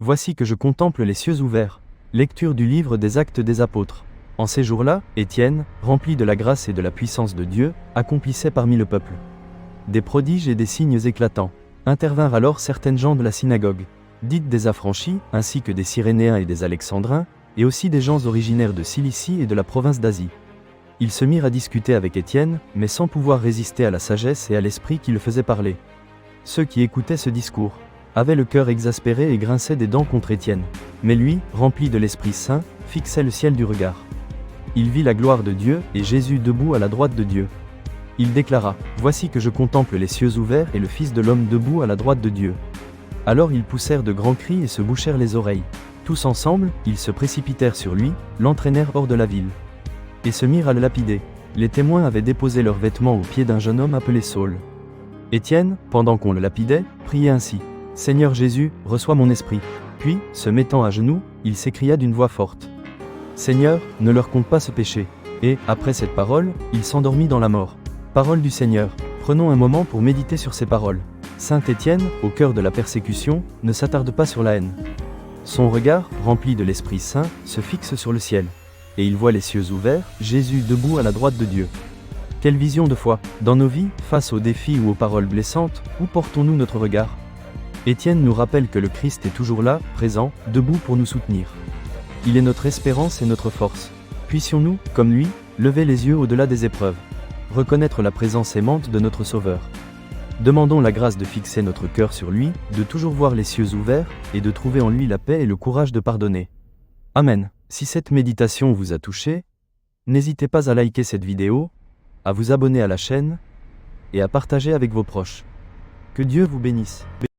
Voici que je contemple les cieux ouverts. Lecture du livre des Actes des Apôtres. En ces jours-là, Étienne, rempli de la grâce et de la puissance de Dieu, accomplissait parmi le peuple des prodiges et des signes éclatants. Intervinrent alors certaines gens de la synagogue, dites des Affranchis, ainsi que des Cyrénéens et des Alexandrins, et aussi des gens originaires de Cilicie et de la province d'Asie. Ils se mirent à discuter avec Étienne, mais sans pouvoir résister à la sagesse et à l'esprit qui le faisait parler. Ceux qui écoutaient ce discours avaient le cœur exaspéré et grinçaient des dents contre Étienne. Mais lui, rempli de l'Esprit Saint, fixait le ciel du regard. Il vit la gloire de Dieu et Jésus debout à la droite de Dieu. Il déclara : « Voici que je contemple les cieux ouverts et le Fils de l'homme debout à la droite de Dieu. » Alors ils poussèrent de grands cris et se bouchèrent les oreilles. Tous ensemble, ils se précipitèrent sur lui, l'entraînèrent hors de la ville, et se mirent à le lapider. Les témoins avaient déposé leurs vêtements aux pieds d'un jeune homme appelé Saul. Étienne, pendant qu'on le lapidait, priait ainsi : « Seigneur Jésus, reçois mon esprit. » Puis, se mettant à genoux, il s'écria d'une voix forte : « Seigneur, ne leur compte pas ce péché. » Et, après cette parole, il s'endormit dans la mort. Parole du Seigneur. Prenons un moment pour méditer sur ces paroles. Saint Étienne, au cœur de la persécution, ne s'attarde pas sur la haine. Son regard, rempli de l'Esprit Saint, se fixe sur le ciel. Et il voit les cieux ouverts, Jésus debout à la droite de Dieu. Quelle vision de foi! Dans nos vies, face aux défis ou aux paroles blessantes, où portons-nous notre regard? Étienne nous rappelle que le Christ est toujours là, présent, debout pour nous soutenir. Il est notre espérance et notre force. Puissions-nous, comme lui, lever les yeux au-delà des épreuves, reconnaître la présence aimante de notre Sauveur. Demandons la grâce de fixer notre cœur sur lui, de toujours voir les cieux ouverts, et de trouver en lui la paix et le courage de pardonner. Amen. Si cette méditation vous a touché, n'hésitez pas à liker cette vidéo, à vous abonner à la chaîne, et à partager avec vos proches. Que Dieu vous bénisse.